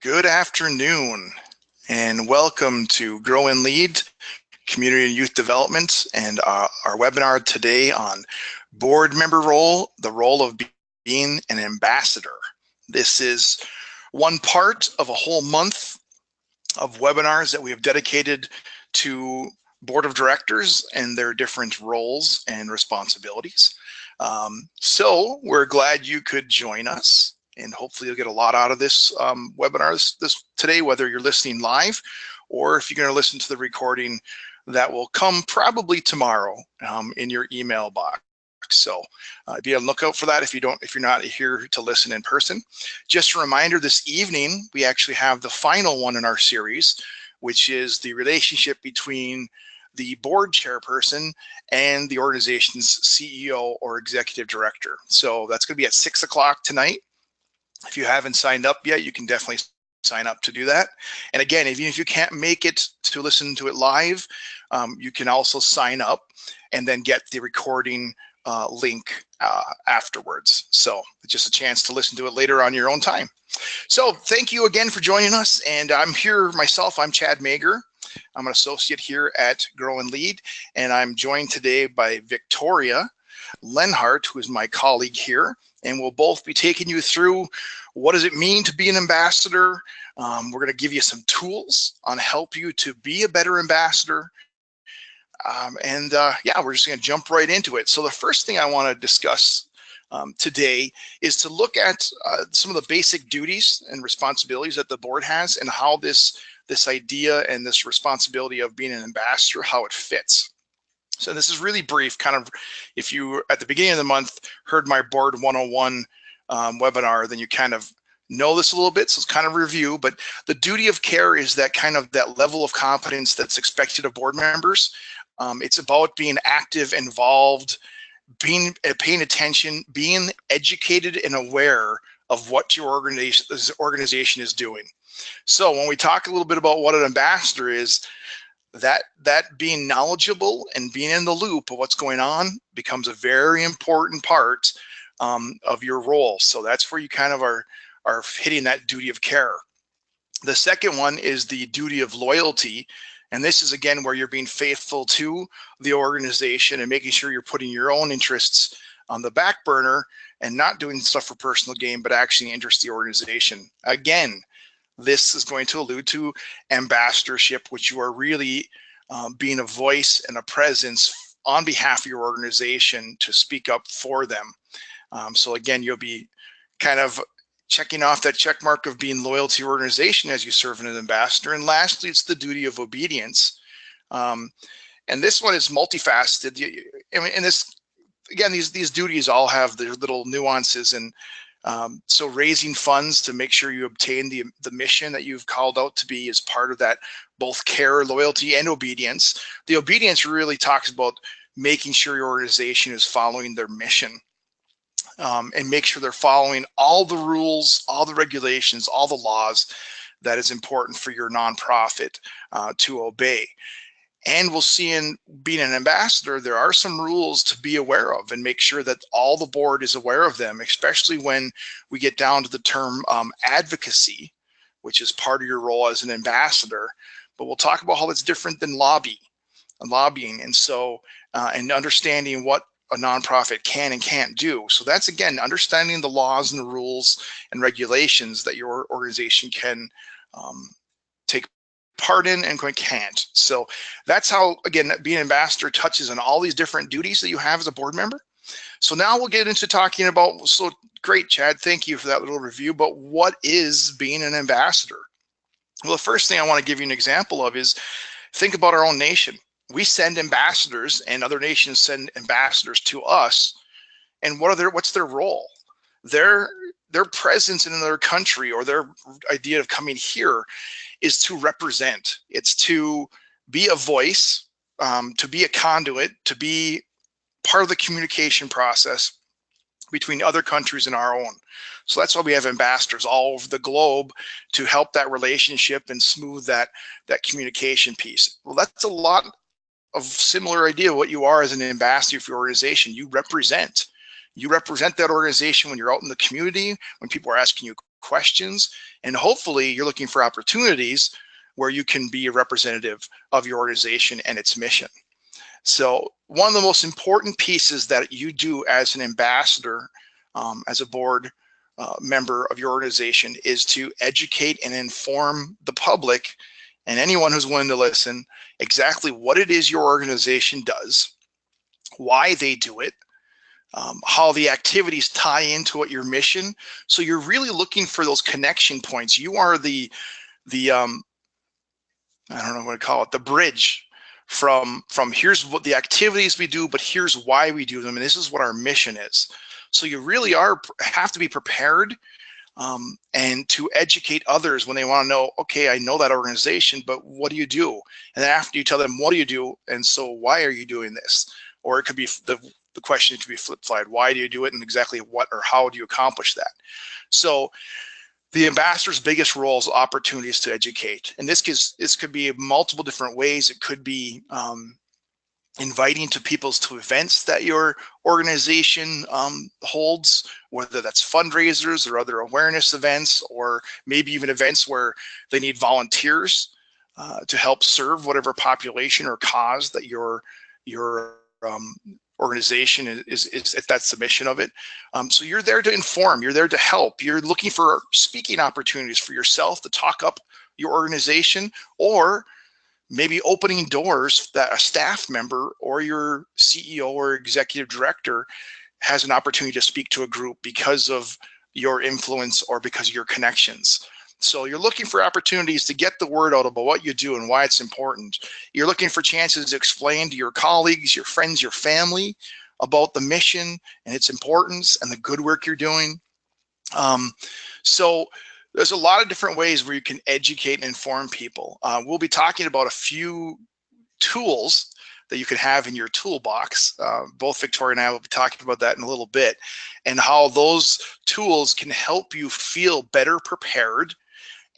Good afternoon and welcome to Grow and Lead Community and Youth Development and our webinar today on board member role, the role of being an ambassador. This is one part of a whole month of webinars that we have dedicated to board of directors and their different roles and responsibilities. So we're glad you could join us. And hopefully you'll get a lot out of this webinar this today, whether you're listening live or if you're going to listen to the recording that will come probably tomorrow in your email box. So be on the lookout for that if you're not here to listen in person. Just a reminder, this evening we actually have the final one in our series, which is the relationship between the board chairperson and the organization's CEO or executive director. So that's going to be at 6 o'clock tonight. If you haven't signed up yet, you can definitely sign up to do that. And again, even if you can't make it to listen to it live, you can also sign up and then get the recording link afterwards. So it's just a chance to listen to it later on your own time. So thank you again for joining us. And I'm here myself, I'm Chad Mager. I'm an associate here at Grow and Lead, and I'm joined today by Victoria Lenhart, who is my colleague here. And we'll both be taking you through what does it mean to be an ambassador. We're going to give you some tools on help you to be a better ambassador. Yeah, we're just going to jump right into it. So the first thing I want to discuss today is to look at some of the basic duties and responsibilities that the board has and how this idea and this responsibility of being an ambassador, how it fits. So this is really brief, kind of, if you at the beginning of the month heard my Board 101 webinar, then you kind of know this a little bit, so it's kind of review, but the duty of care is that kind of that level of competence that's expected of board members. It's about being active, involved, paying attention, being educated and aware of what your organization is doing. So when we talk a little bit about what an ambassador is, that being knowledgeable and being in the loop of what's going on becomes a very important part of your role. So that's where you kind of are hitting that duty of care. The second one is the duty of loyalty. And this is, again, where you're being faithful to the organization and making sure you're putting your own interests on the back burner and not doing stuff for personal gain, but actually interest the organization. Again, this is going to allude to ambassadorship, which you are really being a voice and a presence on behalf of your organization to speak up for them. So again, you'll be kind of checking off that check mark of being loyal to your organization as you serve as an ambassador. And lastly, it's the duty of obedience. And this one is multifaceted. And this, again, these duties all have their little nuances. And so raising funds to make sure you obtain the mission that you've called out to be as part of that, both care, loyalty, and obedience. The obedience really talks about making sure your organization is following their mission. And make sure they're following all the rules, all the regulations, all the laws that is important for your nonprofit to obey. And we'll see in being an ambassador, there are some rules to be aware of and make sure that all the board is aware of them, especially when we get down to the term advocacy, which is part of your role as an ambassador. But we'll talk about how it's different than lobbying. And so, and understanding what a nonprofit can and can't do. So that's, again, understanding the laws and the rules and regulations that your organization can take part in and can't. So that's how, again, being an ambassador touches on all these different duties that you have as a board member. So now we'll get into talking about, so great, Chad, thank you for that little review, but what is being an ambassador? Well, the first thing I want to give you an example of is think about our own nation. We send ambassadors and other nations send ambassadors to us. And what's their role? Their presence in another country or their idea of coming here is to represent. It's to be a voice, to be a conduit, to be part of the communication process between other countries and our own. So that's why we have ambassadors all over the globe to help that relationship and smooth that communication piece. Well, that's a lot of similar idea of what you are as an ambassador for your organization. You represent that organization when you're out in the community, when people are asking you questions, and hopefully you're looking for opportunities where you can be a representative of your organization and its mission. So one of the most important pieces that you do as an ambassador, as a board member of your organization, is to educate and inform the public and anyone who's willing to listen exactly what it is your organization does, why they do it, how the activities tie into what your mission. So you're really looking for those connection points. You are the I don't know what to call it, the bridge from here's what the activities we do, but here's why we do them, and this is what our mission is. So you really have to be prepared and to educate others when they want to know, okay, I know that organization, but what do you do? And then after you tell them, what do you do? And so why are you doing this? Or it could be the question could be flip-fled. Why do you do it, and exactly what or how do you accomplish that? So the ambassador's biggest role is opportunities to educate. And this could be multiple different ways. It could be inviting people to events that your organization holds, whether that's fundraisers or other awareness events, or maybe even events where they need volunteers to help serve whatever population or cause that your organization is if that's the mission of it. So you're there to inform, you're there to help, you're looking for speaking opportunities for yourself to talk up your organization, or maybe opening doors that a staff member or your CEO or executive director has an opportunity to speak to a group because of your influence or because of your connections. So you're looking for opportunities to get the word out about what you do and why it's important. You're looking for chances to explain to your colleagues, your friends, your family about the mission and its importance and the good work you're doing. So there's a lot of different ways where you can educate and inform people. We'll be talking about a few tools that you can have in your toolbox. Both Victoria and I will be talking about that in a little bit, and how those tools can help you feel better prepared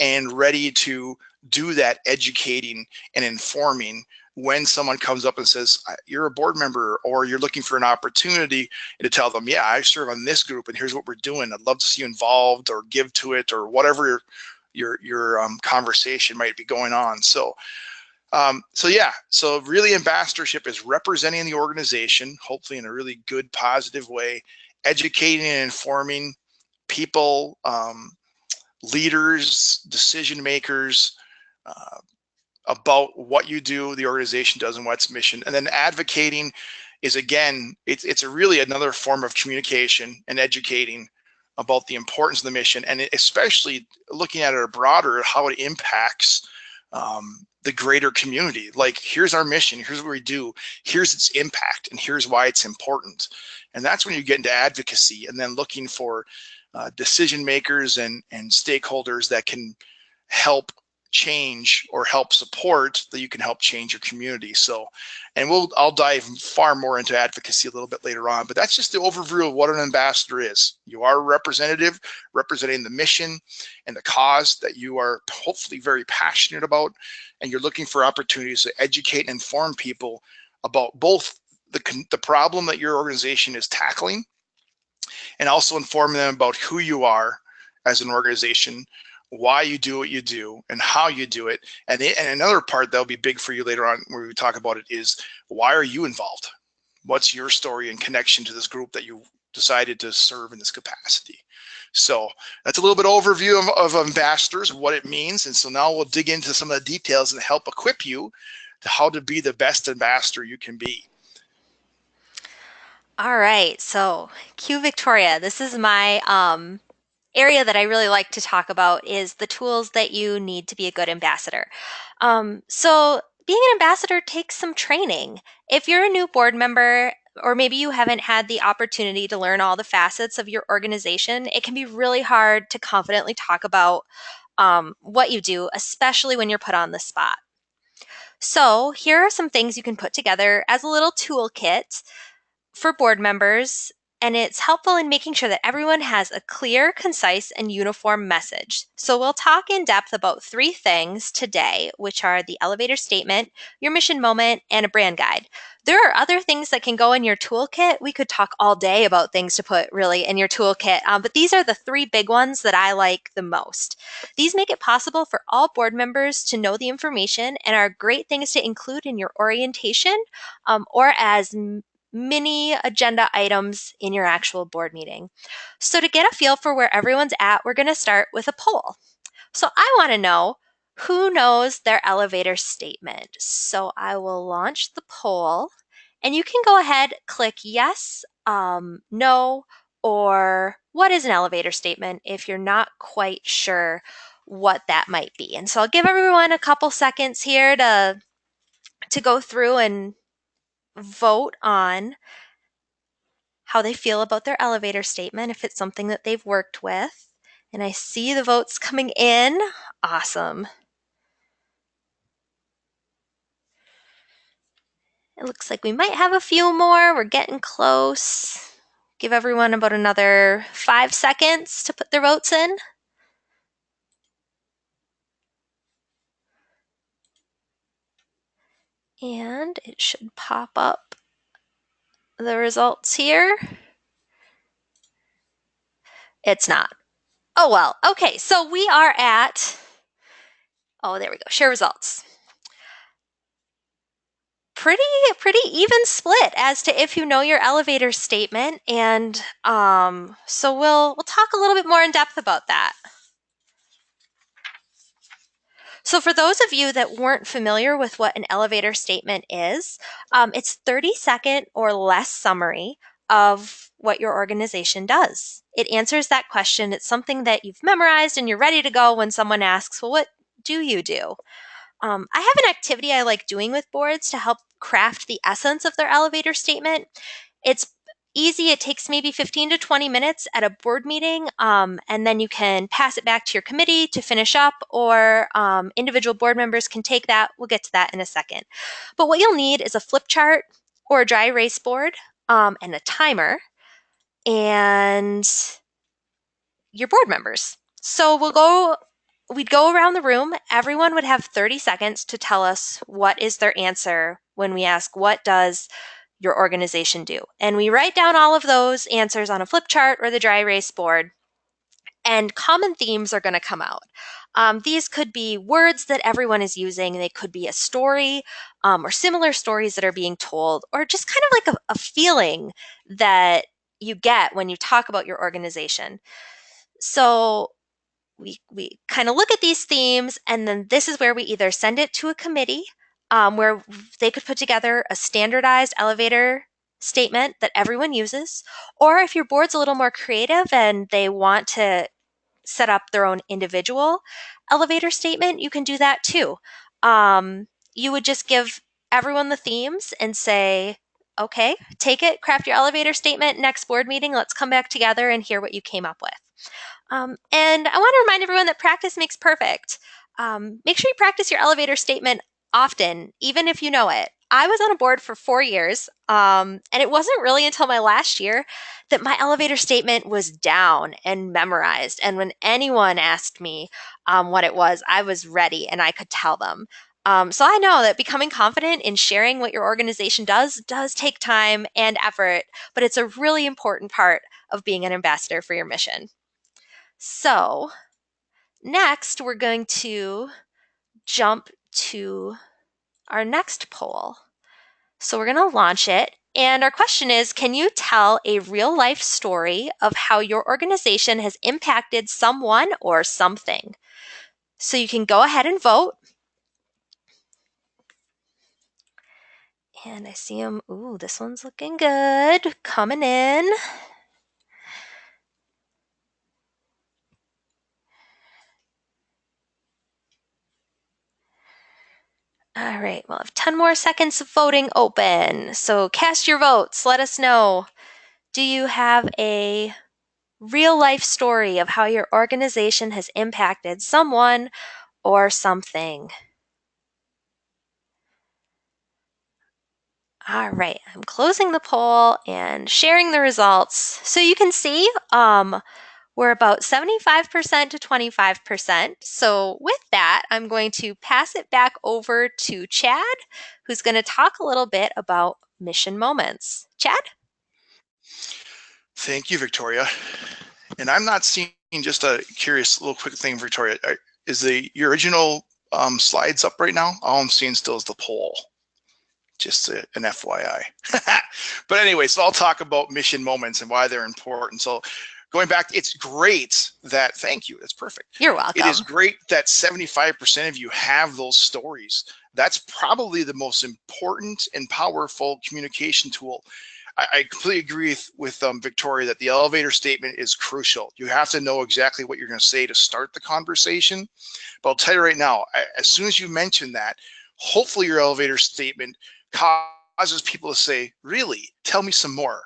and ready to do that educating and informing when someone comes up and says, you're a board member, or you're looking for an opportunity, to tell them, yeah, I serve on this group and here's what we're doing. I'd love to see you involved or give to it, or whatever your conversation might be going on. So really ambassadorship is representing the organization, hopefully in a really good, positive way, educating and informing people, leaders, decision makers, about what you do, the organization does, and what's mission. And then advocating is, again, it's really another form of communication and educating about the importance of the mission, and especially looking at it broader, how it impacts the greater community. Like, here's our mission, here's what we do, here's its impact, and here's why it's important. And that's when you get into advocacy, and then looking for decision makers and stakeholders that can help change or help support, that you can help change your community. So, and I'll dive far more into advocacy a little bit later on, but that's just the overview of what an ambassador is. You are a representative representing the mission and the cause that you are hopefully very passionate about, and you're looking for opportunities to educate and inform people about both the problem that your organization is tackling, and also inform them about who you are as an organization, why you do what you do, and how you do it. And another part that'll be big for you later on where we talk about it is, why are you involved? What's your story and connection to this group that you decided to serve in this capacity? So that's a little bit overview of ambassadors, what it means. And so now we'll dig into some of the details and help equip you to how to be the best ambassador you can be. All right, so Q Victoria, this is my area that I really like to talk about, is the tools that you need to be a good ambassador. So being an ambassador takes some training. If you're a new board member, or maybe you haven't had the opportunity to learn all the facets of your organization, it can be really hard to confidently talk about what you do, especially when you're put on the spot. So here are some things you can put together as a little toolkit for board members and it's helpful in making sure that everyone has a clear, concise, and uniform message. So we'll talk in depth about 3 things today, which are the elevator statement, your mission moment, and a brand guide. There are other things that can go in your toolkit. We could talk all day about things to put really in your toolkit, but these are the 3 big ones that I like the most. These make it possible for all board members to know the information and are great things to include in your orientation or as mini agenda items in your actual board meeting. So to get a feel for where everyone's at, we're going to start with a poll. So I want to know who knows their elevator statement. So I will launch the poll, and you can go ahead, click yes, no, or what is an elevator statement if you're not quite sure what that might be. And so I'll give everyone a couple seconds here to go through and vote on how they feel about their elevator statement, if it's something that they've worked with. And I see the votes coming in. Awesome. It looks like we might have a few more. We're getting close. Give everyone about another 5 seconds to put their votes in. And it should pop up the results here. It's not. Oh well. Okay, so we are at, oh, there we go, share results. Pretty even split as to if you know your elevator statement, and so we'll talk a little bit more in depth about that. So for those of you that weren't familiar with what an elevator statement is, it's 30-second or less summary of what your organization does. It answers that question. It's something that you've memorized and you're ready to go when someone asks, well, what do you do? I have an activity I like doing with boards to help craft the essence of their elevator statement. It's easy. It takes maybe 15 to 20 minutes at a board meeting, and then you can pass it back to your committee to finish up, or individual board members can take that. We'll get to that in a second. But what you'll need is a flip chart or a dry erase board and a timer and your board members. So we'd go around the room. Everyone would have 30 seconds to tell us what is their answer when we ask, what does your organization do? And we write down all of those answers on a flip chart or the dry erase board, and common themes are going to come out. These could be words that everyone is using. They could be a story or similar stories that are being told, or just kind of like a feeling that you get when you talk about your organization. So we kind of look at these themes, and then this is where we either send it to a committee where they could put together a standardized elevator statement that everyone uses, or if your board's a little more creative and they want to set up their own individual elevator statement, you can do that too. You would just give everyone the themes and say, okay, take it, craft your elevator statement, next board meeting, let's come back together and hear what you came up with. And I want to remind everyone that practice makes perfect. Make sure you practice your elevator statement often, even if you know it. I was on a board for 4 years, and it wasn't really until my last year that my elevator statement was down and memorized. And when anyone asked me what it was, I was ready and I could tell them. So I know that becoming confident in sharing what your organization does take time and effort, but it's a really important part of being an ambassador for your mission. So next, we're going to jump to our next poll. So we're going to launch it. And our question is, can you tell a real life story of how your organization has impacted someone or something? So you can go ahead and vote. And I see them. Ooh, this one's looking good. Coming in. All right, we'll have 10 more seconds of voting open. So cast your votes. Let us know. Do you have a real life story of how your organization has impacted someone or something? All right, I'm closing the poll and sharing the results. So you can see we're about 75% to 25%. So with that, I'm going to pass it back over to Chad, who's going to talk a little bit about mission moments. Chad? Thank you, Victoria. And I'm not seeing, just a curious little quick thing, Victoria. Is your original slides up right now? All I'm seeing still is the poll. Just an FYI. But anyway, so I'll talk about mission moments and why they're important. So going back, it's great that, thank you, that's perfect. You're welcome. It is great that 75% of you have those stories. That's probably the most important and powerful communication tool. I completely agree with Victoria that the elevator statement is crucial. You have to know exactly what you're going to say to start the conversation. But I'll tell you right now, as soon as you mention that, hopefully your elevator statement causes people to say, really, tell me some more.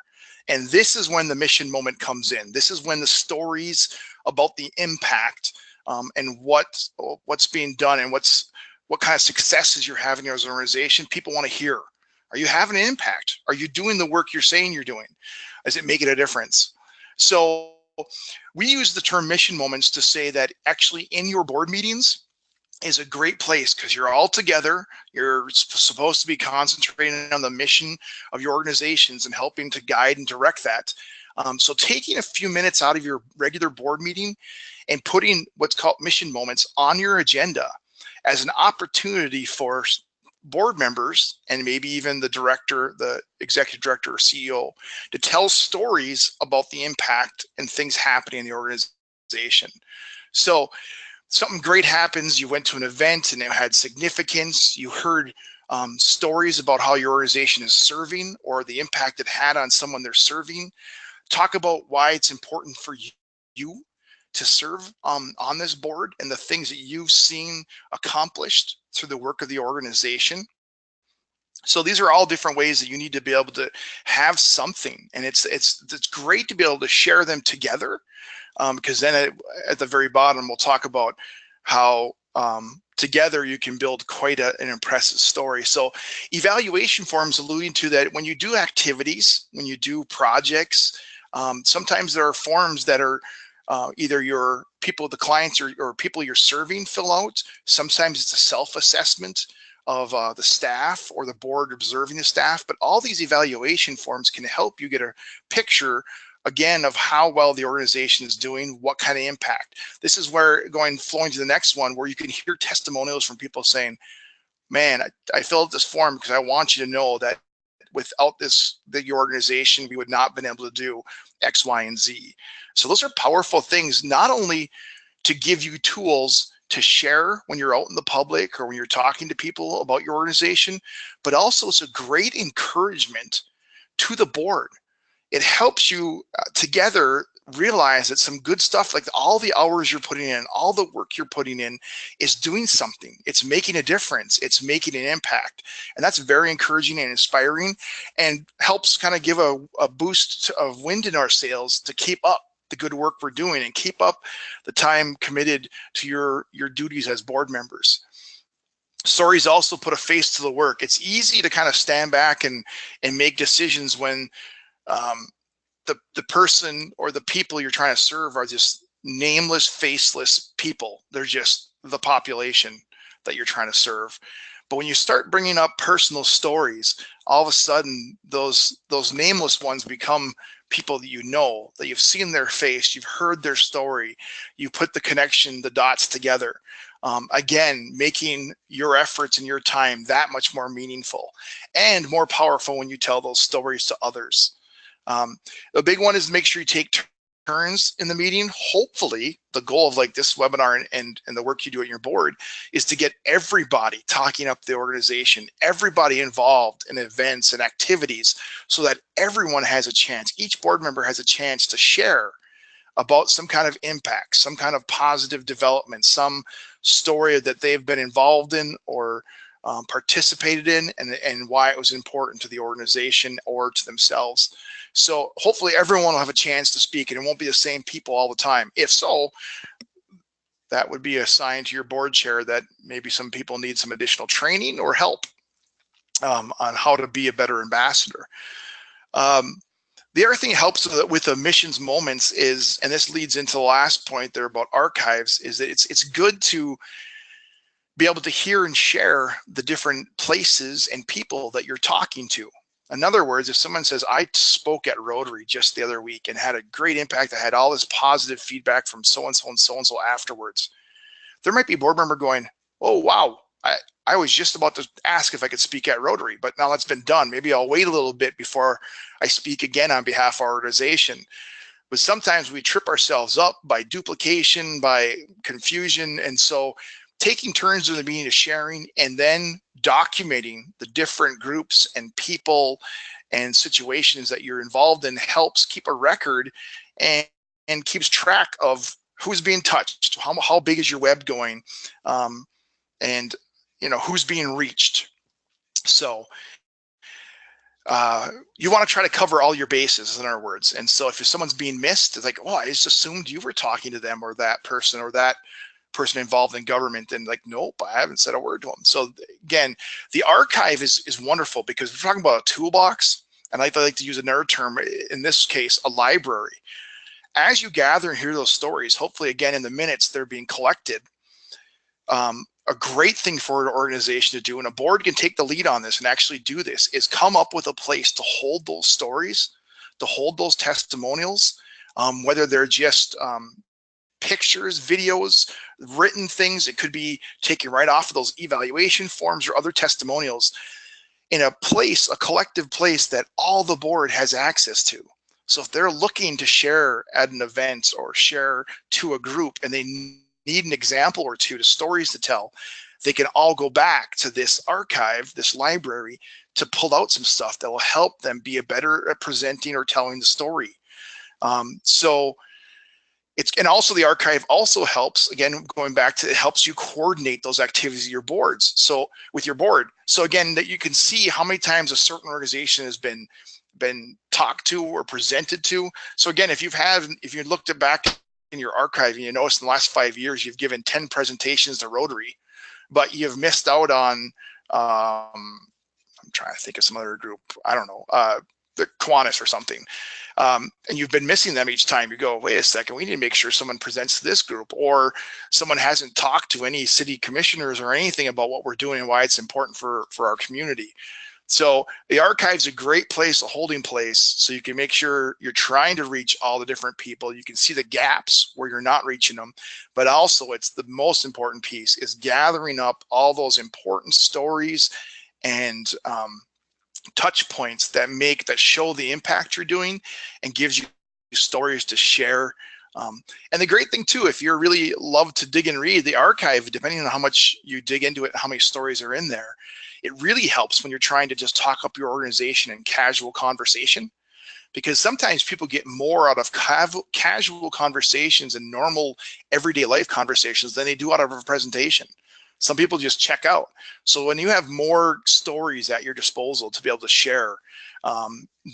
And this is when the mission moment comes in. This is when the stories about the impact and what's being done and what kind of successes you're having as an organization, people want to hear. Are you having an impact? Are you doing the work you're saying you're doing? Is it making a difference? So we use the term mission moments to say that actually in your board meetings is a great place because you're all together. You're supposed to be concentrating on the mission of your organizations and helping to guide and direct that. So taking a few minutes out of your regular board meeting and putting what's called mission moments on your agenda as an opportunity for board members and maybe even the director, the executive director or CEO to tell stories about the impact and things happening in the organization. So something great happens, you went to an event and it had significance, you heard stories about how your organization is serving or the impact it had on someone they're serving. Talk about why it's important for you to serve on this board and the things that you've seen accomplished through the work of the organization. So these are all different ways that you need to be able to have something, and it's great to be able to share them together, because then at the very bottom we'll talk about how together you can build quite an impressive story. So evaluation forms alluding to that when you do activities, when you do projects, sometimes there are forms that are either your people, the clients or people you're serving fill out. Sometimes it's a self-assessment of the staff or the board observing the staff, but all these evaluation forms can help you get a picture again of how well the organization is doing, what kind of impact. This is where flowing to the next one, where you can hear testimonials from people saying, man, I filled out this form because I want you to know that without your organization, we would not have been able to do X, Y, and Z. So those are powerful things, not only to give you tools to share when you're out in the public or when you're talking to people about your organization, but also it's a great encouragement to the board. It helps you together realize that some good stuff, like all the hours you're putting in, all the work you're putting in is doing something. It's making a difference. It's making an impact. And that's very encouraging and inspiring and helps kind of give a boost of wind in our sails to keep up the good work we're doing and keep up the time committed to your duties as board members. Stories also put a face to the work. It's easy to kind of stand back and make decisions when the person or the people you're trying to serve are just nameless, faceless people. They're just the population that you're trying to serve. But when you start bringing up personal stories, all of a sudden those nameless ones become people that you know, that you've seen their face, you've heard their story, you put the connection, the dots together. Again, making your efforts and your time that much more meaningful and more powerful when you tell those stories to others. The big one is make sure you take turns in the meeting. Hopefully the goal of like this webinar and the work you do at your board is to get everybody talking up the organization, everybody involved in events and activities so that everyone has a chance. Each board member has a chance to share about some kind of impact, some kind of positive development, some story that they've been involved in or participated in and why it was important to the organization or to themselves. So hopefully everyone will have a chance to speak and it won't be the same people all the time. If so, that would be a sign to your board chair that maybe some people need some additional training or help. on how to be a better ambassador. Um, the other thing that helps with the missions moments is, and this leads into the last point there about archives, is that it's good to be able to hear and share the different places and people that you're talking to. In other words, if someone says, I spoke at Rotary just the other week and had a great impact, I had all this positive feedback from so-and-so and so-and-so afterwards, there might be a board member going, oh, wow, I was just about to ask if I could speak at Rotary, but now that's been done. Maybe I'll wait a little bit before I speak again on behalf of our organization. But sometimes we trip ourselves up by duplication, by confusion. And so taking turns in the meeting of sharing and then documenting the different groups and people and situations that you're involved in helps keep a record and keeps track of who's being touched, how big is your web going, and who's being reached. So you want to try to cover all your bases, in other words. And so if someone's being missed, it's like, oh, I just assumed you were talking to them or that person involved in government, and like, nope, I haven't said a word to them. So again, the archive is wonderful because we're talking about a toolbox, and I like to use another term, in this case, a library. As you gather and hear those stories, hopefully again in the minutes they're being collected, a great thing for an organization to do, and a board can take the lead on this and actually do this, is come up with a place to hold those stories, to hold those testimonials, whether they're just pictures, videos, written things. It could be taken right off of those evaluation forms or other testimonials in a place, a collective place that all the board has access to. So if they're looking to share at an event or share to a group and they need an example or two to stories to tell, they can all go back to this archive, this library, to pull out some stuff that will help them be a better at presenting or telling the story. And also the archive also helps, again, going back to, it helps you coordinate those activities of your boards. So with your board, so again, that you can see how many times a certain organization has been talked to or presented to. So again, if you looked at back in your archive and you notice in the last 5 years, you've given 10 presentations to Rotary, but you've missed out on, I'm trying to think of some other group, I don't know, the Kiwanis or something. And you've been missing them each time. You go, wait a second, we need to make sure someone presents to this group, or someone hasn't talked to any city commissioners or anything about what we're doing and why it's important for our community. So the archive's a great place, a holding place, so you can make sure you're trying to reach all the different people. You can see the gaps where you're not reaching them, but also it's the most important piece is gathering up all those important stories and touch points that show the impact you're doing and gives you stories to share. And the great thing too, if you're really love to dig and read the archive, depending on how much you dig into it, how many stories are in there, it really helps when you're trying to just talk up your organization in casual conversation, because sometimes people get more out of casual conversations and normal everyday life conversations than they do out of a presentation. Some people just check out. So when you have more stories at your disposal to be able to share,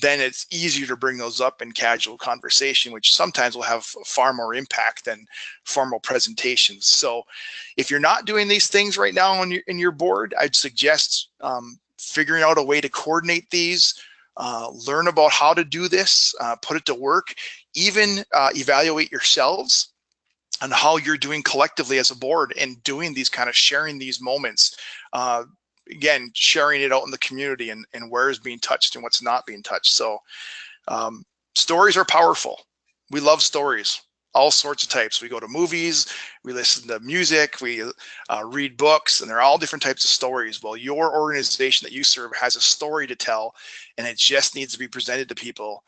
then it's easier to bring those up in casual conversation, which sometimes will have far more impact than formal presentations. So if you're not doing these things right now in your board, I'd suggest figuring out a way to coordinate these, learn about how to do this, put it to work, even evaluate yourselves on how you're doing collectively as a board and doing these kind of sharing these moments. Again, sharing it out in the community and where is being touched and what's not being touched. So stories are powerful. We love stories, all sorts of types. We go to movies, we listen to music, we read books, and they're all different types of stories. Well, your organization that you serve has a story to tell, and it just needs to be presented to people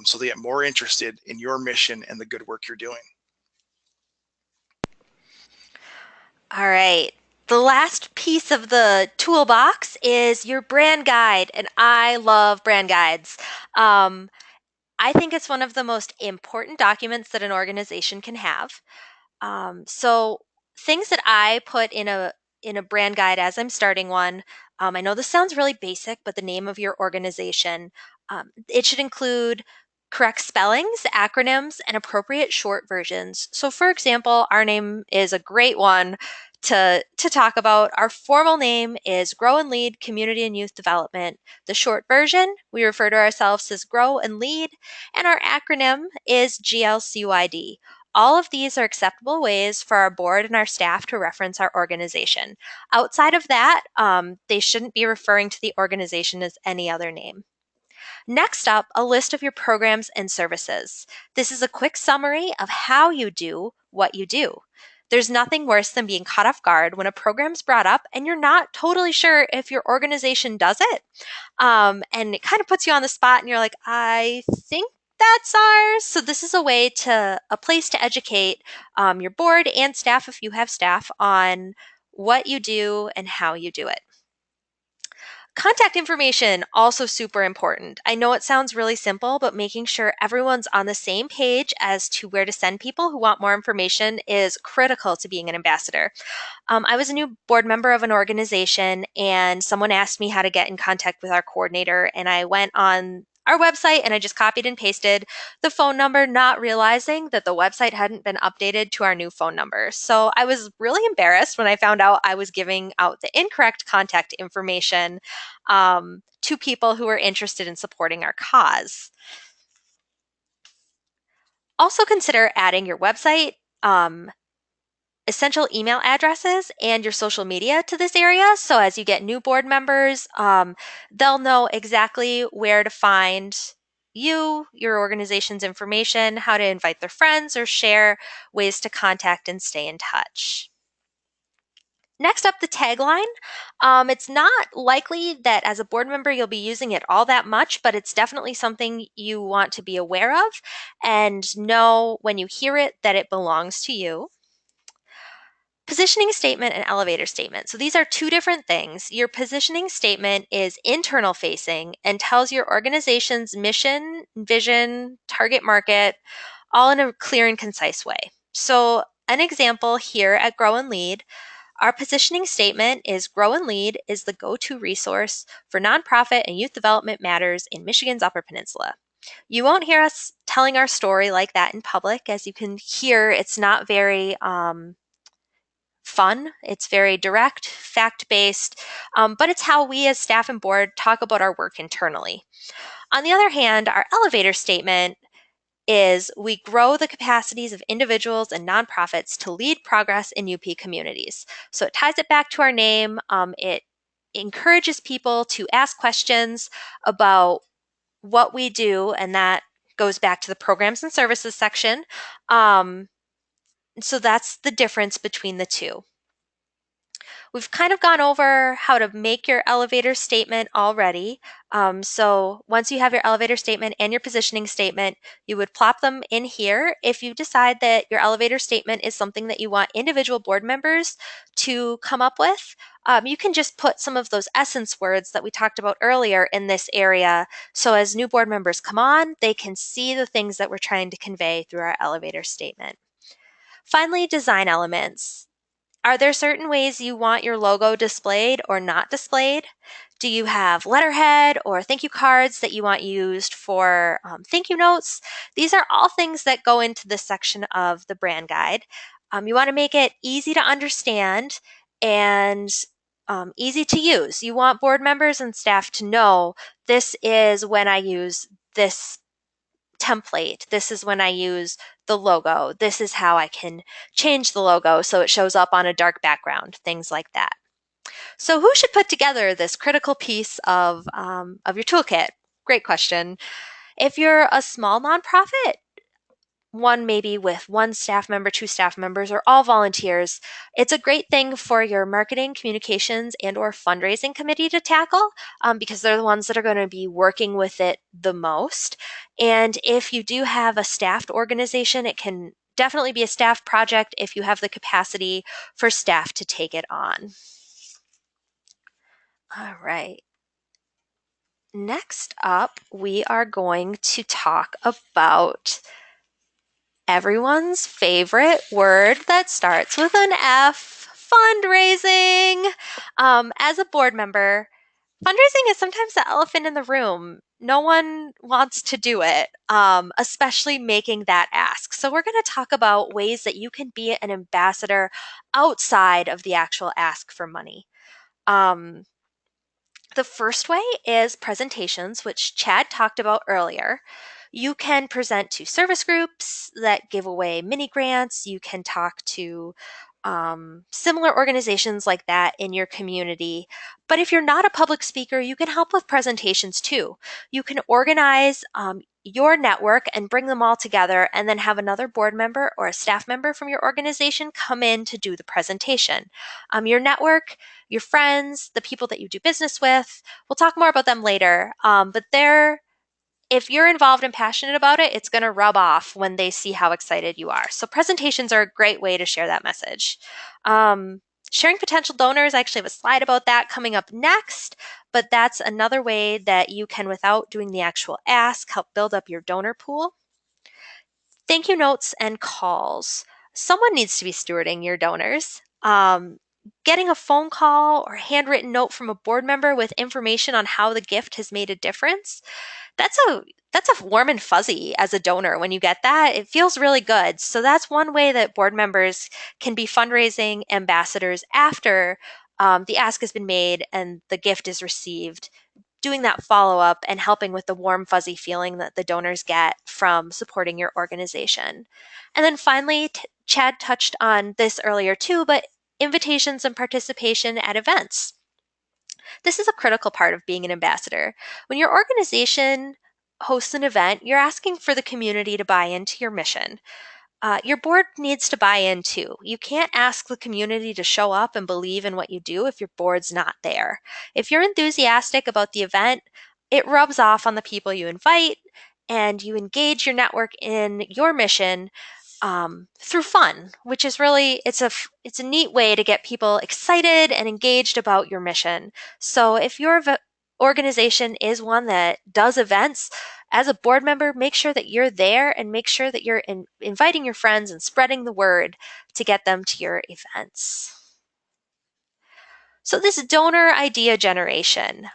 so they get more interested in your mission and the good work you're doing. All right. The last piece of the toolbox is your brand guide, and I love brand guides. I think it's one of the most important documents that an organization can have. So things that I put in a brand guide as I'm starting one. I know this sounds really basic, but the name of your organization, it should include correct spellings, acronyms, and appropriate short versions. So, for example, our name is a great one to talk about. Our formal name is Grow and Lead Community and Youth Development. The short version, we refer to ourselves as Grow and Lead, and our acronym is GLCYD. All of these are acceptable ways for our board and our staff to reference our organization. Outside of that, they shouldn't be referring to the organization as any other name. Next up, a list of your programs and services. This is a quick summary of how you do what you do. There's nothing worse than being caught off guard when a program's brought up and you're not totally sure if your organization does it. And it kind of puts you on the spot and you're like, I think that's ours. So this is a place to educate your board and staff, if you have staff, on what you do and how you do it. Contact information, also super important. I know it sounds really simple, but making sure everyone's on the same page as to where to send people who want more information is critical to being an ambassador. I was a new board member of an organization, and someone asked me how to get in contact with our coordinator, and I went on our website and I just copied and pasted the phone number, not realizing that the website hadn't been updated to our new phone number. So I was really embarrassed when I found out I was giving out the incorrect contact information to people who were interested in supporting our cause. Also consider adding your website, essential email addresses, and your social media to this area. So as you get new board members, they'll know exactly where to find you, your organization's information, how to invite their friends, or share ways to contact and stay in touch. Next up, the tagline. It's not likely that as a board member you'll be using it all that much, but it's definitely something you want to be aware of and know when you hear it that it belongs to you. Positioning statement and elevator statement. So these are two different things. Your positioning statement is internal facing and tells your organization's mission, vision, target market, all in a clear and concise way. So an example here at Grow and Lead, our positioning statement is Grow and Lead is the go-to resource for nonprofit and youth development matters in Michigan's Upper Peninsula. You won't hear us telling our story like that in public. As you can hear, it's not very fun. It's very direct, fact-based, but it's how we as staff and board talk about our work internally. On the other hand, our elevator statement is we grow the capacities of individuals and nonprofits to lead progress in UP communities. So it ties it back to our name. It encourages people to ask questions about what we do, and that goes back to the programs and services section. So that's the difference between the two. We've kind of gone over how to make your elevator statement already. So once you have your elevator statement and your positioning statement, you would plop them in here. If you decide that your elevator statement is something that you want individual board members to come up with, you can just put some of those essence words that we talked about earlier in this area. So as new board members come on, they can see the things that we're trying to convey through our elevator statement. Finally, design elements. Are there certain ways you want your logo displayed or not displayed? Do you have letterhead or thank you cards that you want used for thank you notes? These are all things that go into this section of the brand guide. You want to make it easy to understand and easy to use. You want board members and staff to know this is when I use this template. This is when I use the logo. This is how I can change the logo so it shows up on a dark background, things like that. So who should put together this critical piece of your toolkit? Great question. If you're a small nonprofit, one maybe with one staff member, two staff members, or all volunteers, it's a great thing for your marketing, communications, and or fundraising committee to tackle because they're the ones that are going to be working with it the most. And if you do have a staffed organization, it can definitely be a staff project if you have the capacity for staff to take it on. All right. Next up, we are going to talk about everyone's favorite word that starts with an F, fundraising. As a board member, fundraising is sometimes the elephant in the room. no one wants to do it, especially making that ask. So we're going to talk about ways that you can be an ambassador outside of the actual ask for money. Um, the first way is presentations, which Chad talked about earlier. You can present to service groups that give away mini grants. You can talk to similar organizations like that in your community. But if you're not a public speaker, you can help with presentations too. You can organize your network and bring them all together, and then have another board member or a staff member from your organization come in to do the presentation. Your network, your friends, the people that you do business with, we'll talk more about them later. But if you're involved and passionate about it, it's going to rub off when they see how excited you are. So presentations are a great way to share that message. Sharing potential donors, I actually have a slide about that coming up next, but that's another way that you can, without doing the actual ask, help build up your donor pool. Thank you notes and calls. Someone needs to be stewarding your donors. Getting a phone call or handwritten note from a board member with information on how the gift has made a difference, that's a warm and fuzzy as a donor. When you get that, it feels really good. So that's one way that board members can be fundraising ambassadors after the ask has been made and the gift is received, doing that follow up and helping with the warm, fuzzy feeling that the donors get from supporting your organization. And then finally, Chad touched on this earlier too, but invitations and participation at events. This is a critical part of being an ambassador. When your organization hosts an event, you're asking for the community to buy into your mission. Your board needs to buy in too. You can't ask the community to show up and believe in what you do if your board's not there. If you're enthusiastic about the event, it rubs off on the people you invite, and you engage your network in your mission through fun, which is really it's a neat way to get people excited and engaged about your mission. So if your organization is one that does events, as a board member, make sure that you're there and make sure that you're inviting your friends and spreading the word to get them to your events. So this donor idea generation.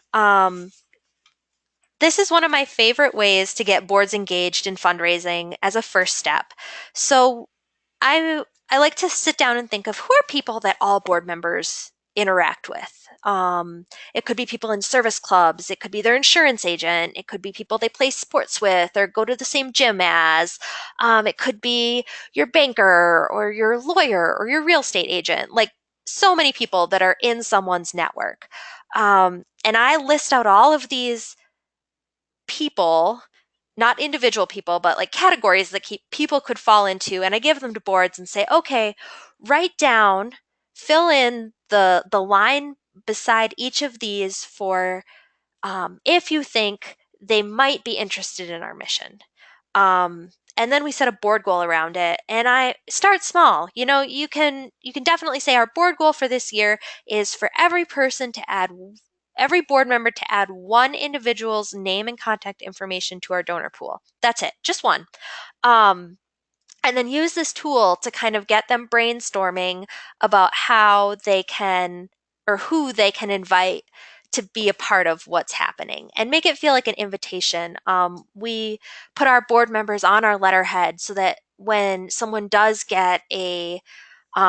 This is one of my favorite ways to get boards engaged in fundraising as a first step. So I like to sit down and think of who are people that all board members interact with. It could be people in service clubs. It could be their insurance agent. It could be people they play sports with or go to the same gym as. It could be your banker or your lawyer or your real estate agent. Like so many people that are in someone's network. And I list out all of these people, not individual people, but like categories that people could fall into. And I give them to boards and say, okay, write down, fill in the line beside each of these for if you think they might be interested in our mission. And then we set a board goal around it, and I start small. You can definitely say our board goal for this year is for every board member to add one individual's name and contact information to our donor pool. That's it, just one. Um, and then use this tool to kind of get them brainstorming about how they can or who they can invite to be a part of what's happening and make it feel like an invitation. We put our board members on our letterhead so that when someone does get a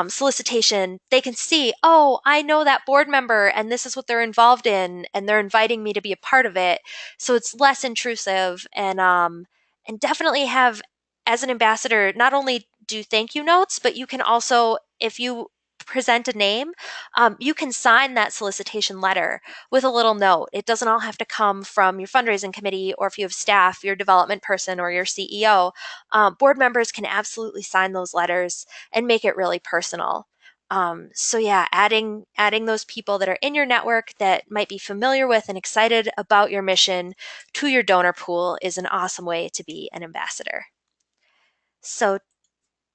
solicitation, they can see, oh, I know that board member and this is what they're involved in, and they're inviting me to be a part of it. So it's less intrusive, and definitely have, as an ambassador, not only do thank you notes, but you can also, if you present a name, you can sign that solicitation letter with a little note. It doesn't all have to come from your fundraising committee, or if you have staff, your development person or your CEO. Board members can absolutely sign those letters and make it really personal. So yeah, adding those people that are in your network that might be familiar with and excited about your mission to your donor pool is an awesome way to be an ambassador. So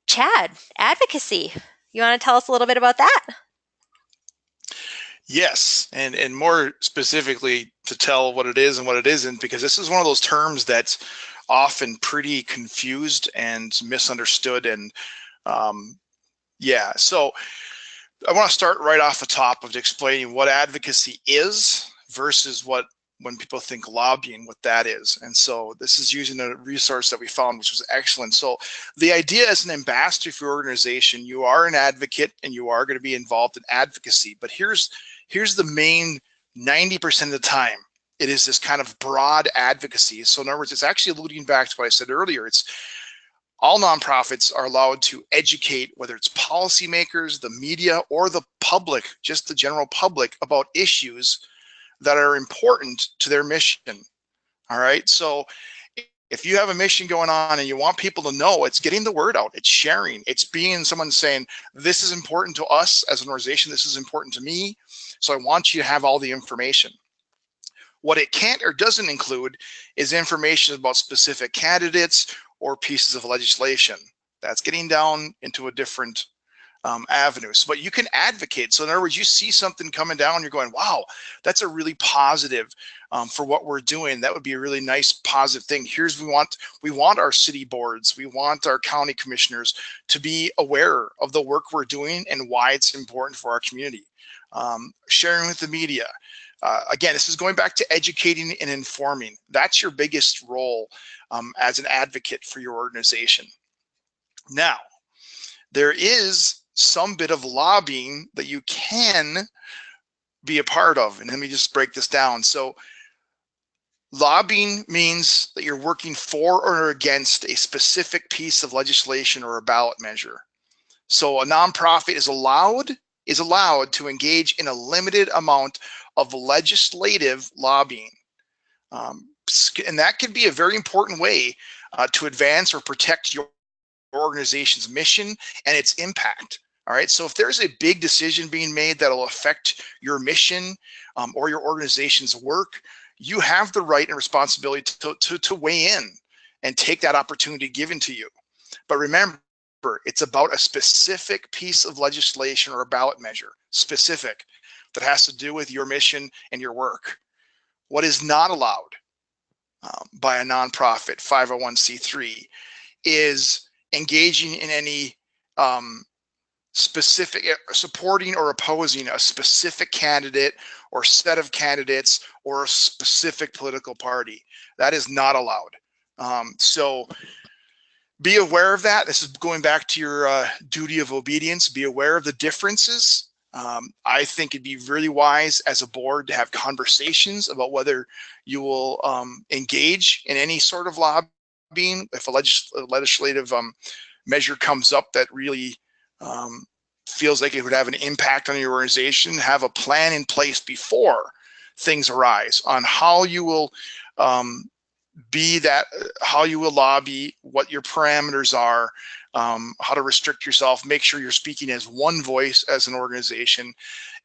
Chad, advocacy. You want to tell us a little bit about that? Yes, and more specifically to tell what it is and what it isn't, because this is one of those terms that's often pretty confused and misunderstood. And yeah, so I want to start right off the top of explaining what advocacy is versus what when people think lobbying, what that is. And so this is using a resource that we found, which was excellent. So the idea as an ambassador for your organization, you are an advocate and you are going to be involved in advocacy. But here's the main 90% of the time. It is this kind of broad advocacy. So in other words, it's actually alluding back to what I said earlier. It's all nonprofits are allowed to educate, whether it's policymakers, the media, or the public, just the general public, about issues that are important to their mission. All right. So if you have a mission going on and you want people to know, it's getting the word out, it's sharing, it's being someone saying, this is important to us as an organization, this is important to me. So I want you to have all the information. What it can't or doesn't include is information about specific candidates or pieces of legislation. That's getting down into a different avenues, but you can advocate. So in other words, you see something coming down, you're going, wow, that's a really positive for what we're doing. That would be a really nice positive thing. Here's we want our city boards, we want our county commissioners to be aware of the work we're doing and why it's important for our community. Sharing with the media. Again, this is going back to educating and informing. That's your biggest role as an advocate for your organization. Now, there is some bit of lobbying that you can be a part of. And let me just break this down. So lobbying means that you're working for or against a specific piece of legislation or a ballot measure. So a nonprofit is allowed to engage in a limited amount of legislative lobbying. And that can be a very important way to advance or protect your organization's mission and its impact. All right, so if there's a big decision being made that'll affect your mission or your organization's work, you have the right and responsibility to weigh in and take that opportunity given to you. But remember, it's about a specific piece of legislation or a ballot measure, specific, that has to do with your mission and your work. What is not allowed by a nonprofit 501c3 is engaging in any specific supporting or opposing a specific candidate or set of candidates or a specific political party. That is not allowed. So be aware of that. This is going back to your duty of obedience. Be aware of the differences. I think it'd be really wise as a board to have conversations about whether you will engage in any sort of lobbying. If a legislative measure comes up that really feels like it would have an impact on your organization, have a plan in place before things arise on how you will how you will lobby, what your parameters are, how to restrict yourself, make sure you're speaking as one voice as an organization.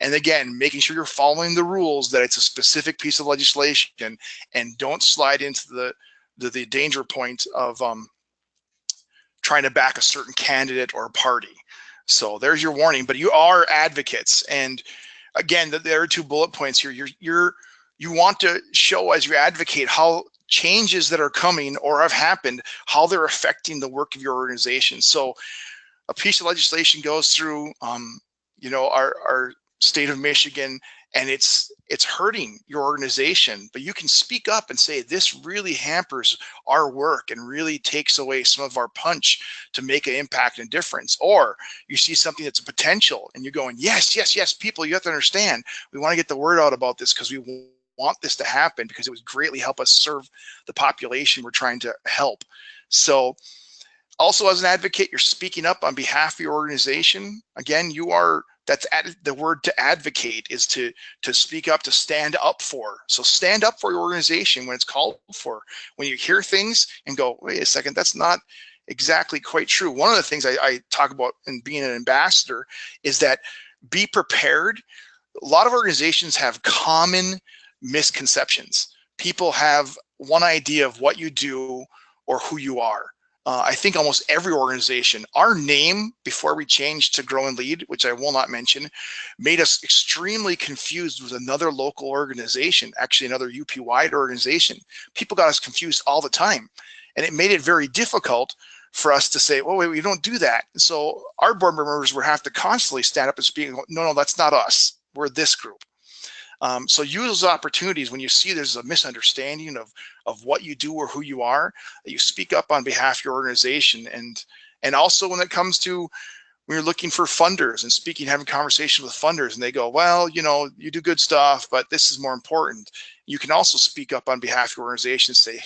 And again, making sure you're following the rules, that it's a specific piece of legislation, and don't slide into the danger point of trying to back a certain candidate or party. So there's your warning, but you are advocates. And again, there are 2 bullet points here. You want to show as you advocate how changes that are coming or have happened, how they're affecting the work of your organization. So a piece of legislation goes through, our state of Michigan, and it's hurting your organization, but you can speak up and say, this really hampers our work and really takes away some of our punch to make an impact and difference. Or you see something that's a potential and you're going, yes, people, you have to understand, we want to get the word out about this because we want this to happen because it would greatly help us serve the population we're trying to help. So also, as an advocate, you're speaking up on behalf of your organization. Again, that's the word to advocate is to speak up, to stand up for. So stand up for your organization when it's called for. When you hear things and go, wait a second, that's not exactly quite true. One of the things I talk about in being an ambassador is that be prepared. A lot of organizations have common misconceptions. People have one idea of what you do or who you are. I think almost every organization, our name before we changed to Grow and Lead, which I will not mention, made us extremely confused with another local organization, actually another UP-wide organization. People got us confused all the time. And it made it very difficult for us to say, well, wait, we don't do that. So our board members would have to constantly stand up and speak, no, that's not us. We're this group. So use those opportunities when you see there's a misunderstanding of what you do or who you are, that you speak up on behalf of your organization. And also when it comes to when you're looking for funders and speaking, having conversations with funders, and they go, well, you know, you do good stuff, but this is more important. You can also speak up on behalf of your organization and say,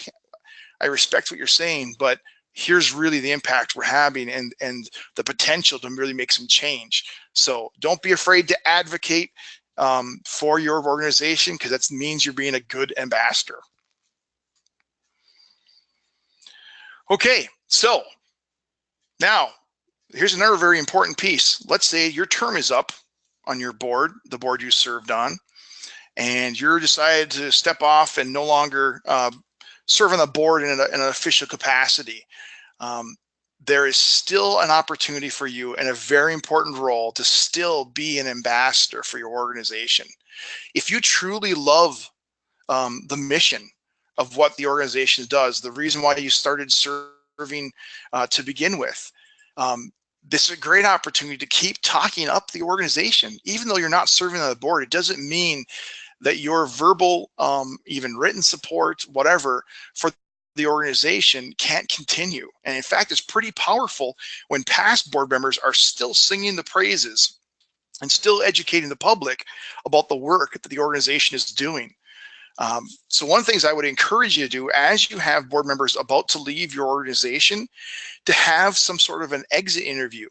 I respect what you're saying, but here's really the impact we're having and the potential to really make some change. So don't be afraid to advocate for your organization, because that means you're being a good ambassador. Okay, so now here's another very important piece. Let's say your term is up on your board, the board you served on, and you're decided to step off and no longer serve on the board in an official capacity. There is still an opportunity for you and a very important role to still be an ambassador for your organization. If you truly love the mission of what the organization does, the reason why you started serving to begin with, this is a great opportunity to keep talking up the organization. Even though you're not serving on the board, it doesn't mean that your verbal, even written support, whatever, for the organization can't continue. And in fact, it's pretty powerful when past board members are still singing the praises and still educating the public about the work that the organization is doing. So one of the things I would encourage you to do as you have board members about to leave your organization, to have some sort of an exit interview.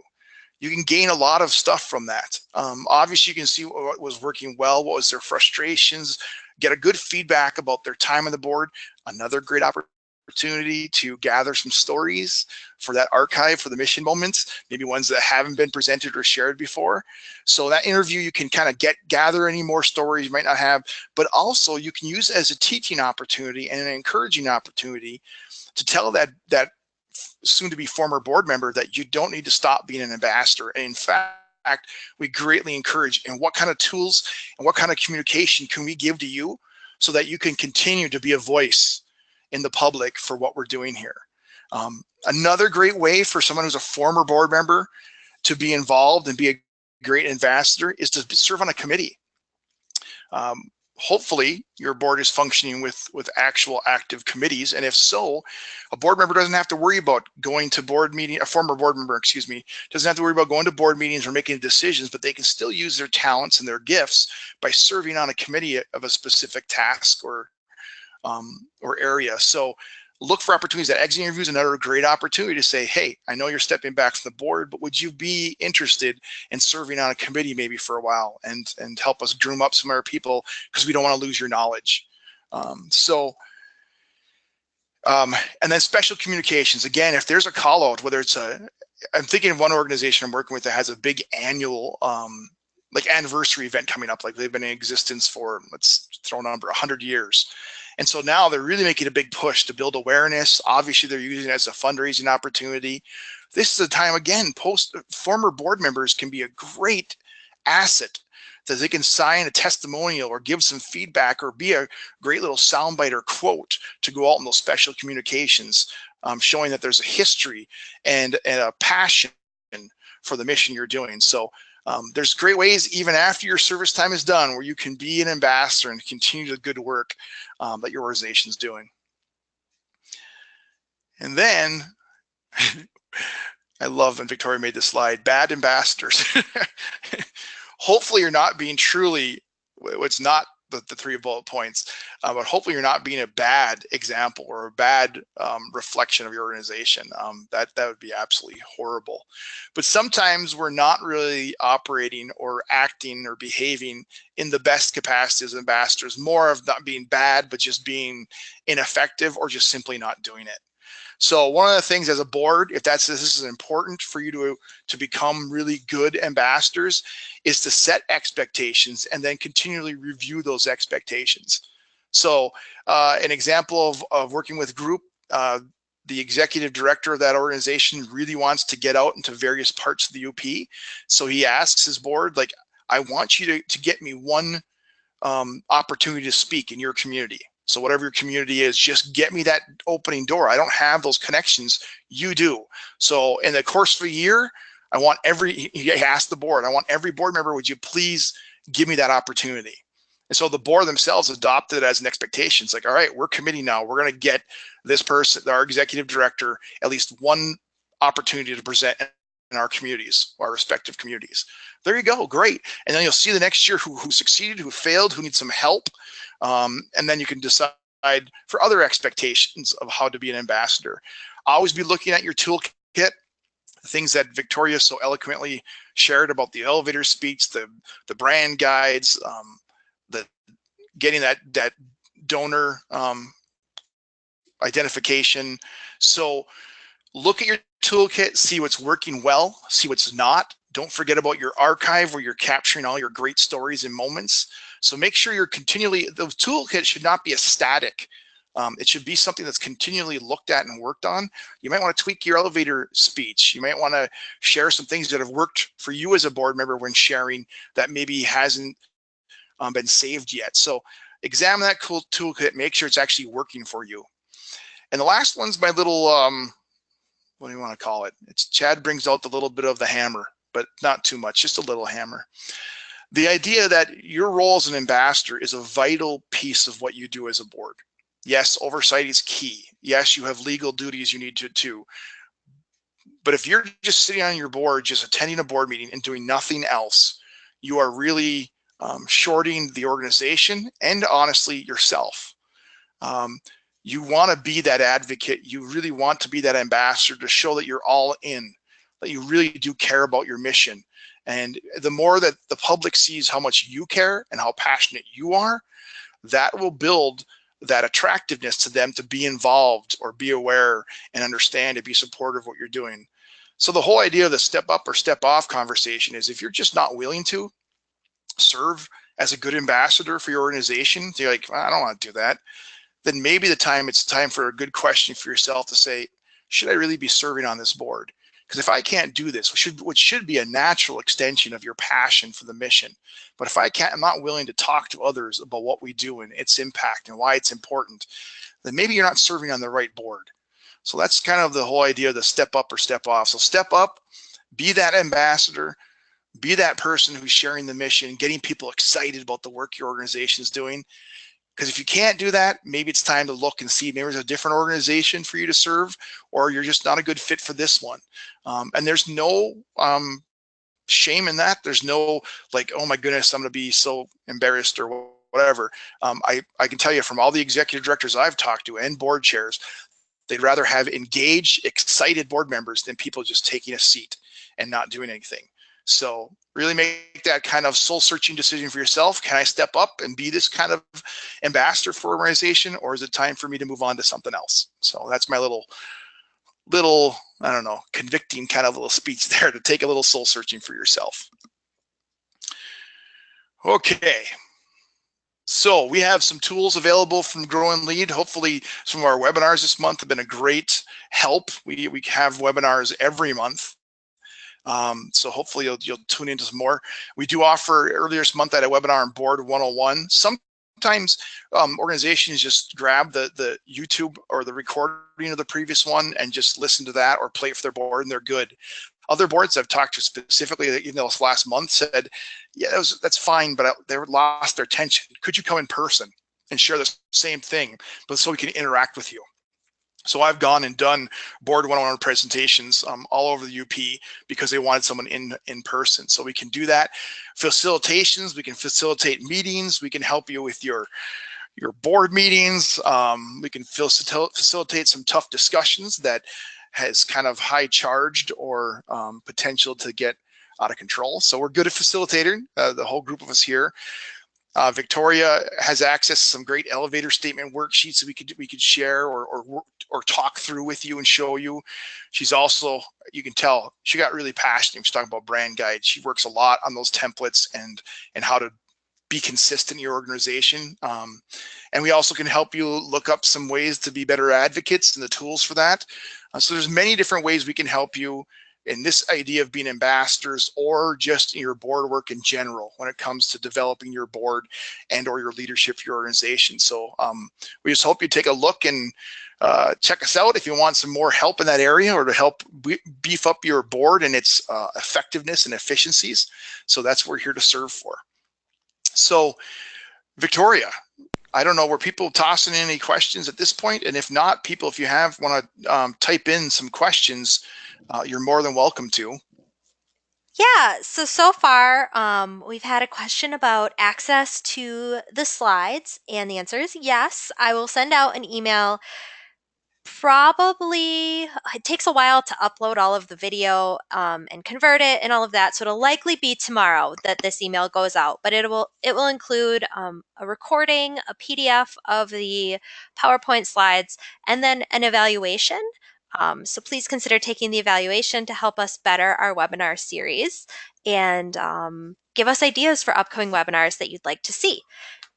You can gain a lot of stuff from that. Obviously, you can see what was working well, what was their frustrations, get a good feedback about their time on the board. Another great opportunity to gather some stories for that archive for the mission moments, maybe ones that haven't been presented or shared before. So that interview, you can kind of gather any more stories you might not have, but also you can use it as a teaching opportunity and an encouraging opportunity to tell that soon to be former board member that you don't need to stop being an ambassador. And in fact, we greatly encourage, and what kind of tools and what kind of communication can we give to you so that you can continue to be a voice in the public for what we're doing here. Another great way for someone who's a former board member to be involved and be a great ambassador is to serve on a committee. Hopefully your board is functioning with actual active committees, and if so, a board member doesn't have to worry about going to board meeting, a former board member, excuse me, doesn't have to worry about going to board meetings or making decisions, but they can still use their talents and their gifts by serving on a committee of a specific task or area. So look for opportunities. That exit interview is another great opportunity to say, hey, I know you're stepping back from the board, but would you be interested in serving on a committee maybe for a while and help us groom up some of our people, because we don't want to lose your knowledge. And then special communications. Again, if there's a call out, whether it's I'm thinking of one organization I'm working with that has a big annual like anniversary event coming up, like they've been in existence for, let's throw a number, 100 years. And so now they're really making a big push to build awareness. Obviously, they're using it as a fundraising opportunity. This is a time, again, former board members can be a great asset, that they can sign a testimonial or give some feedback or be a great little soundbite or quote to go out in those special communications, showing that there's a history and a passion for the mission you're doing. So there's great ways, even after your service time is done, where you can be an ambassador and continue the good work that your organization is doing. And then, I love when Victoria made this slide, bad ambassadors. Hopefully you're not being truly, it's not the 3 bullet points, but hopefully you're not being a bad example or a bad reflection of your organization. That would be absolutely horrible. But sometimes we're not really operating or acting or behaving in the best capacity as ambassadors, more of not being bad, but just being ineffective or just simply not doing it. So one of the things as a board, if this is important for you to become really good ambassadors, is to set expectations and then continually review those expectations. So an example of working with a group, the executive director of that organization really wants to get out into various parts of the UP. So he asks his board, like, I want you to get me one opportunity to speak in your community. So whatever your community is, just get me that opening door. I don't have those connections, you do. So in the course of a year, I want he asked the board, I want every board member, would you please give me that opportunity? And so the board themselves adopted it as an expectation. It's like, all right, we're committing now. We're going to get this person, our executive director, at least one opportunity to present in our communities, our respective communities. There you go, great. And then you'll see the next year who succeeded, who failed, who needs some help. And then you can decide for other expectations of how to be an ambassador. Always be looking at your toolkit, things that Victoria so eloquently shared about the elevator speech, the brand guides, the getting that donor identification. So look at your toolkit, see what's working well, see what's not. Don't forget about your archive where you're capturing all your great stories and moments. So make sure you're continually, the toolkit should not be a static. It should be something that's continually looked at and worked on. You might want to tweak your elevator speech. You might want to share some things that have worked for you as a board member when sharing that maybe hasn't been saved yet. So examine that cool toolkit, make sure it's actually working for you. And the last one's my little, what do you want to call it? It's Chad brings out the little bit of the hammer, but not too much, just a little hammer. The idea that your role as an ambassador is a vital piece of what you do as a board. Yes, oversight is key. Yes, you have legal duties you need to do. But if you're just sitting on your board, just attending a board meeting and doing nothing else, you are really shorting the organization and honestly yourself. You want to be that advocate. You really want to be that ambassador to show that you're all in, that you really do care about your mission. And the more that the public sees how much you care and how passionate you are, that will build that attractiveness to them to be involved or be aware and understand and be supportive of what you're doing. So the whole idea of the step up or step off conversation is if you're just not willing to serve as a good ambassador for your organization, so you're like, well, I don't want to do that, then maybe it's time for a good question for yourself to say, should I really be serving on this board? Because if I can't do this, which should be a natural extension of your passion for the mission, but if I'm not willing to talk to others about what we do and its impact and why it's important, then maybe you're not serving on the right board. So that's kind of the whole idea of the step up or step off. So step up, be that ambassador, be that person who's sharing the mission, getting people excited about the work your organization is doing. Because if you can't do that, maybe it's time to look and see maybe there's a different organization for you to serve, or you're just not a good fit for this one. And there's no shame in that. There's no like, oh my goodness, I'm going to be so embarrassed or whatever. I can tell you from all the executive directors I've talked to and board chairs, they'd rather have engaged, excited board members than people just taking a seat and not doing anything. So really make that kind of soul searching decision for yourself. Can I step up and be this kind of ambassador for an organization, or is it time for me to move on to something else? So that's my little, I don't know, convicting kind of little speech there to take a little soul searching for yourself. Okay. So we have some tools available from Grow and Lead. Hopefully some of our webinars this month have been a great help. We have webinars every month. So hopefully you'll tune into some more. We do offer earlier this month at a webinar on Board 101. Sometimes organizations just grab the YouTube or the recording of the previous one and just listen to that or play it for their board, and they're good. Other boards I've talked to specifically, even this last month, said, yeah, that's fine, but they lost their attention. Could you come in person and share the same thing, but so we can interact with you? So I've gone and done Board 101 presentations all over the UP because they wanted someone in person. So we can do that. Facilitations, we can facilitate meetings. We can help you with your board meetings. We can facilitate some tough discussions that has kind of high charged or potential to get out of control. So we're good at facilitating, the whole group of us here. Victoria has access to some great elevator statement worksheets that we could share or talk through with you and show you. She's also, you can tell, she got really passionate. She's talking about brand guides. She works a lot on those templates and how to be consistent in your organization. And we also can help you look up some ways to be better advocates and the tools for that. So there's many different ways we can help you in this idea of being ambassadors or just in your board work in general when it comes to developing your board and or your leadership for your organization. So we just hope you take a look and check us out if you want some more help in that area or to help beef up your board and its effectiveness and efficiencies. So that's what we're here to serve for. So Victoria, I don't know, were people tossing in any questions at this point? And if not, people, if you want to type in some questions, you're more than welcome to. Yeah, so far, we've had a question about access to the slides, and the answer is yes. I will send out an email. Probably it takes a while to upload all of the video and convert it and all of that, so it'll likely be tomorrow that this email goes out. But it will include a recording, a PDF of the PowerPoint slides, and then an evaluation. So please consider taking the evaluation to help us better our webinar series and give us ideas for upcoming webinars that you'd like to see.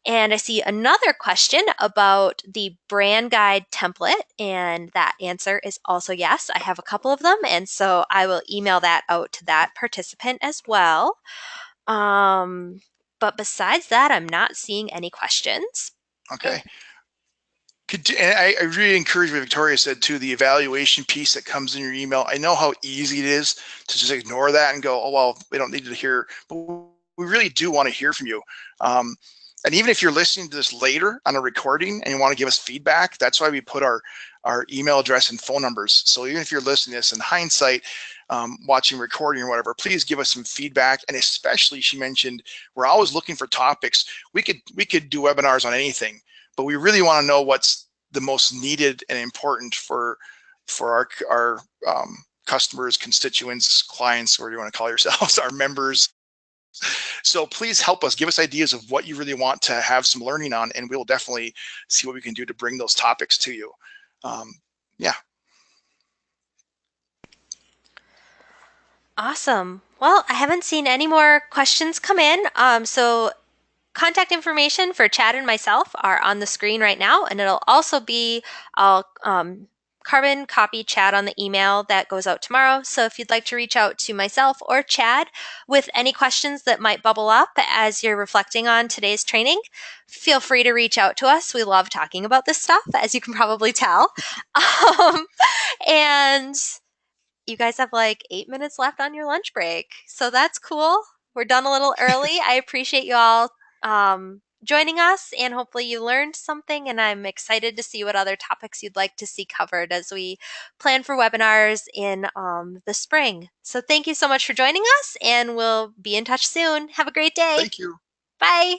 And I see another question about the brand guide template, and that answer is also yes. I have a couple of them, and so I will email that out to that participant as well. But besides that, I'm not seeing any questions. Okay. And I really encourage what Victoria said too, the evaluation piece that comes in your email. I know how easy it is to just ignore that and go, oh, well, we don't need to hear, but we really do want to hear from you. And even if you're listening to this later on a recording and you want to give us feedback, that's why we put our email address and phone numbers. So even if you're listening to this in hindsight, watching recording or whatever, please give us some feedback. And especially, she mentioned, we're always looking for topics. We could do webinars on anything, but we really want to know what's the most needed and important for our customers, constituents, clients, whatever you want to call yourselves, our members. So please help us, give us ideas of what you really want to have some learning on, and we'll definitely see what we can do to bring those topics to you. Yeah. Awesome. Well, I haven't seen any more questions come in. So contact information for Chad and myself are on the screen right now, and it'll also be, I'll carbon copy Chad on the email that goes out tomorrow. So if you'd like to reach out to myself or Chad with any questions that might bubble up as you're reflecting on today's training, feel free to reach out to us. We love talking about this stuff, as you can probably tell. And you guys have like 8 minutes left on your lunch break. So that's cool. We're done a little early. I appreciate you all joining us, and hopefully you learned something. And I'm excited to see what other topics you'd like to see covered as we plan for webinars in the spring. So thank you so much for joining us, and we'll be in touch soon. Have a great day. Thank you. Bye.